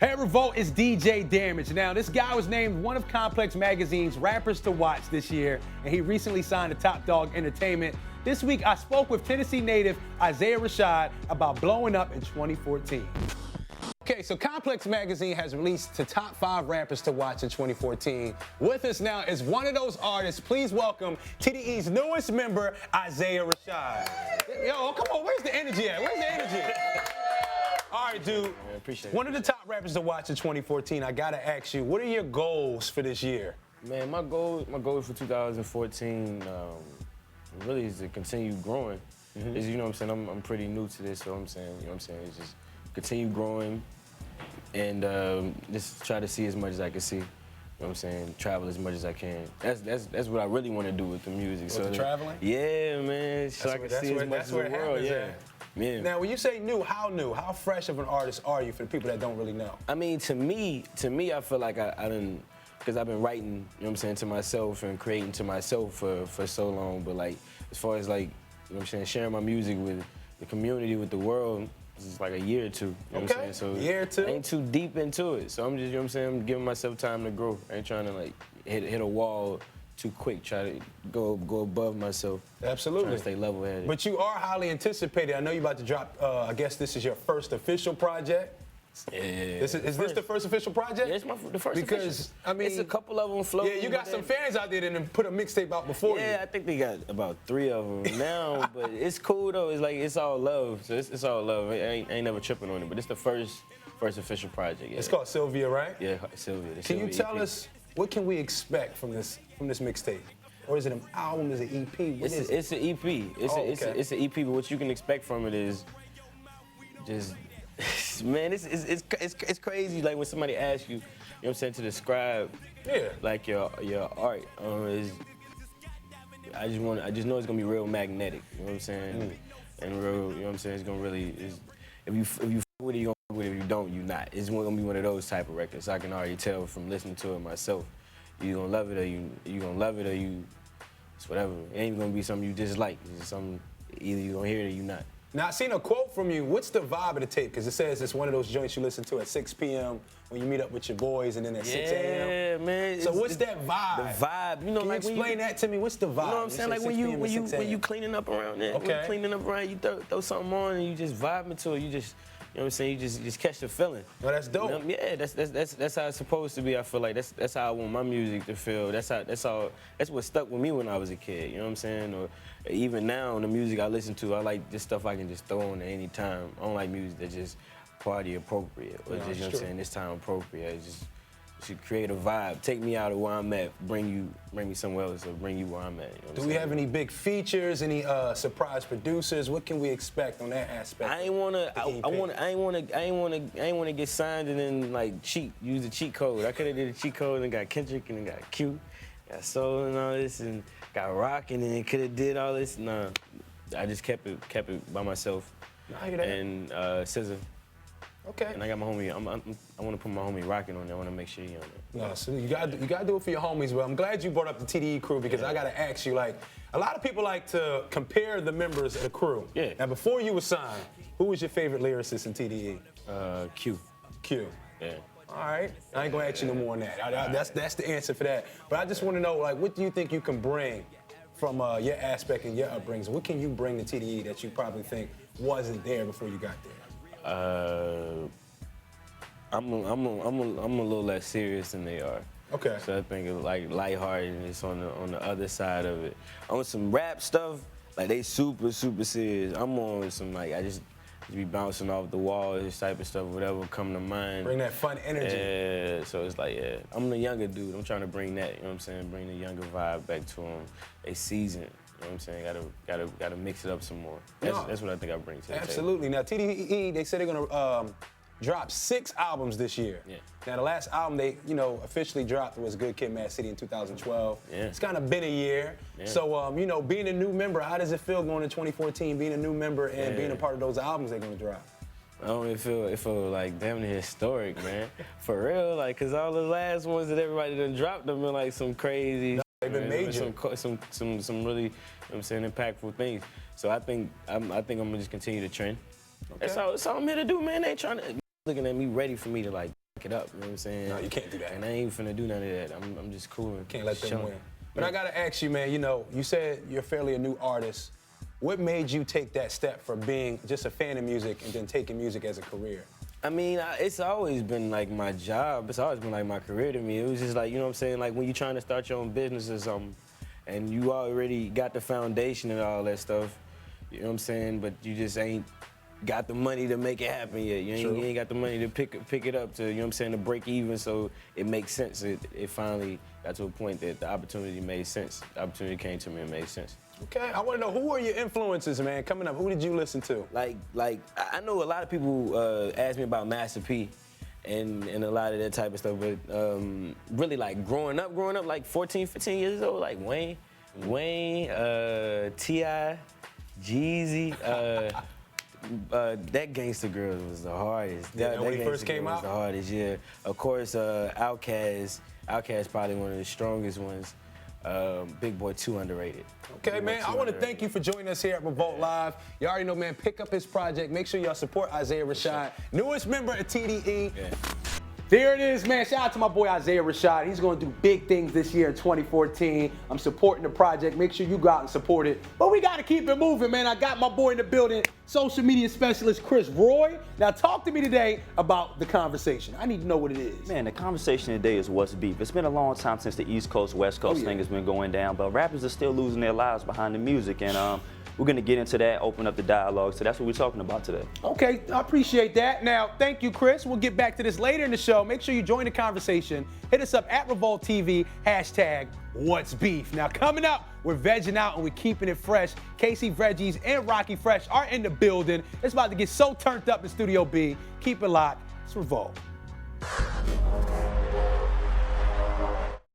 Hey, Revolt, it's DJ Damage. Now, this guy was named one of Complex Magazine's rappers to watch this year, and he recently signed to Top Dog Entertainment. This week, I spoke with Tennessee native Isaiah Rashad about blowing up in 2014. Okay, so Complex Magazine has released the top 5 rappers to watch in 2014. With us now is one of those artists. Please welcome TDE's newest member, Isaiah Rashad. Yo, come on, where's the energy at? Where's the energy? All right, dude. I appreciate it. One of the top rappers to watch in 2014. I gotta ask you, what are your goals for this year? Man, my goal for 2014 really is to continue growing. Is, you know what I'm saying? I'm pretty new to this, so I'm saying, you know what I'm saying? It's just continue growing and just try to see as much as I can see. You know what I'm saying? Travel as much as I can. That's what I really want to do with the music. So traveling? Yeah, man. So I can see as much as the world. Yeah. Now, when you say new, how fresh of an artist are you for the people that don't really know? I mean, to me, I feel like I done, because I've been writing, you know what I'm saying, to myself and creating to myself for so long. But like, as far as like, you know what I'm saying, sharing my music with the community, with the world, it's like a year or two. You know what I'm saying? So year or two? I ain't too deep into it. So I'm just, you know what I'm saying, I'm giving myself time to grow. I ain't trying to like hit a wall too quick, try to go above myself. Absolutely. Trying to stay level-headed. But you are highly anticipated. I know you're about to drop, I guess this is your first official project. Yeah. Is this the first official project? Yeah, it's the first because, official. I mean, it's a couple of them floating. Yeah, you got some fans out there that done put a mixtape out before you. Yeah, I think they got about 3 of them now, but it's cool though. It's like, it's all love. So it's all love. I ain't never tripping on it, but it's the first official project. Yeah. It's called Cilvia, right? Yeah, Cilvia. Can you tell us, what can we expect from this mixtape? Or is it an album? Is it an EP? What is it? It's an EP. It's an EP, but what you can expect from it is just, man, it's crazy. Like when somebody asks you, you know what I'm saying, to describe, like your art. I just know it's gonna be real magnetic. You know what I'm saying? And real, you know what I'm saying? It's gonna really, if you fuck with it, you gonna fuck with it. If you don't, you not. It's gonna be one of those type of records. I can already tell from listening to it myself. You gonna love it or you gonna love it or it's whatever. It ain't gonna be something you dislike. It's just something, either you gonna hear it or you not. Now, I seen a quote from you. What's the vibe of the tape? Because it says it's one of those joints you listen to at 6 p.m. when you meet up with your boys, and then at 6 a.m. Yeah, man. So what's that vibe? The vibe, you know, Can like you explain that to me? What's the vibe? You know what I'm saying? Like when you cleaning up around there. Okay. When you cleaning up around, you throw something on and you just vibing to it. You just, you know what I'm saying? You just catch the feeling. Well, that's dope. You know, yeah, that's how it's supposed to be. I feel like that's how I want my music to feel. That's what stuck with me when I was a kid. You know what I'm saying? Or even now, the music I listen to, I like this stuff I can just throw on at any time. I don't like music that's just party appropriate or just, you know what I'm saying, this time appropriate. It's just should create a vibe. Take me out of where I'm at. Bring me somewhere else, or bring you where I'm at. You know Do we have any big features? Any surprise producers? What can we expect on that aspect? I ain't wanna get signed and then like use the cheat code. I could have did a cheat code and got Kendrick and then got Q, got Soul and all this and got Rock and then could have did all this. Nah, I just kept it by myself. I hear that. And SZA. Okay. And I got my homie. I want to put my homie Rockin' on there. I want to make sure he on it. No, so you gotta do it for your homies. Well, I'm glad you brought up the TDE crew because I gotta ask you, like, a lot of people like to compare the members of the crew. Yeah. Now, before you were signed, who was your favorite lyricist in TDE? Q. Q. Yeah. All right. I ain't gonna ask you no more on that. That's the answer for that. But I just want to know, like, what do you think you can bring from your aspect and your upbringing? What can you bring to TDE that you probably think wasn't there before you got there? I'm a little less serious than they are. Okay. So I think it's like lightheartedness on the other side of it. On some rap stuff, like they super serious. I'm on with some like I just be bouncing off the wall, this type of stuff, whatever come to mind. Bring that fun energy. Yeah. So it's like I'm the younger dude. I'm trying to bring that. You know what I'm saying? Bring the younger vibe back to them. They seasoned. You know what I'm saying? Gotta mix it up some more. That's what I think I bring to the table. Absolutely. Now, TDE, they said they're gonna drop 6 albums this year. Yeah. Now, the last album they, officially dropped was Good Kid, Mad City in 2012. Yeah. It's kind of been a year. Yeah. So, being a new member, how does it feel going to 2014, being a new member and being a part of those albums they're gonna drop? I don't feel like damn near historic, man. For real, like, cause all the last ones that everybody done dropped them been like some crazy. They've been major. Some really, you know what I'm saying, impactful things. So I think I'm gonna just continue to trend. Okay. That's all I'm here to do, man. They ain't trying to looking at me ready for me to like it up, you know what I'm saying? No, you can't do that. And I ain't finna do none of that. I'm just cool. Can't let them chilling. win. But I gotta ask you, man, you know, you said you're fairly a new artist. What made you take that step from being just a fan of music and then taking music as a career? I mean, it's always been like my job. It's always been like my career to me. It was just like, you know what I'm saying? Like when you're trying to start your own business or something, and you already got the foundation and all that stuff, you know what I'm saying? But you just ain't got the money to make it happen yet. You ain't got the money to pick it up to, you know what I'm saying, to break even, so it makes sense. It finally got to a point that the opportunity made sense. The opportunity came to me and made sense. Okay, I want to know, who are your influences, man, coming up? Who did you listen to? Like I know a lot of people ask me about Master P and a lot of that type of stuff, but really like growing up, like 14, 15 years old, like Wayne, T.I., Jeezy, that Gangsta Girl was the hardest. Yeah, that when he Gangsta first came Girl out? was the hardest, yeah. Of course, Outkast probably one of the strongest ones. Big Boy 2 underrated. Okay, man, I want to thank you for joining us here at Revolt Live. You already know, man, pick up his project. Make sure y'all support Isaiah Rashad, newest member of TDE. Yeah. There it is, man. Shout out to my boy Isaiah Rashad. He's going to do big things this year in 2014. I'm supporting the project. Make sure you go out and support it. But we got to keep it moving, man. I got my boy in the building, social media specialist Chris Roy. Now, talk to me today about the conversation. I need to know what it is. Man, the conversation today is what's beef. It's been a long time since the East Coast, West Coast thing has been going down, but rappers are still losing their lives behind the music, and we're going to get into that, open up the dialogue, so that's what we're talking about today. Okay, I appreciate that. Now, thank you, Chris. We'll get back to this later in the show. Make sure you join the conversation. Hit us up at Revolt TV, #What's Beef. Now, coming up, we're vegging out and we're keeping it fresh. Casey Veggies and Rocky Fresh are in the building. It's about to get so turned up in Studio B. Keep it locked. It's Revolt.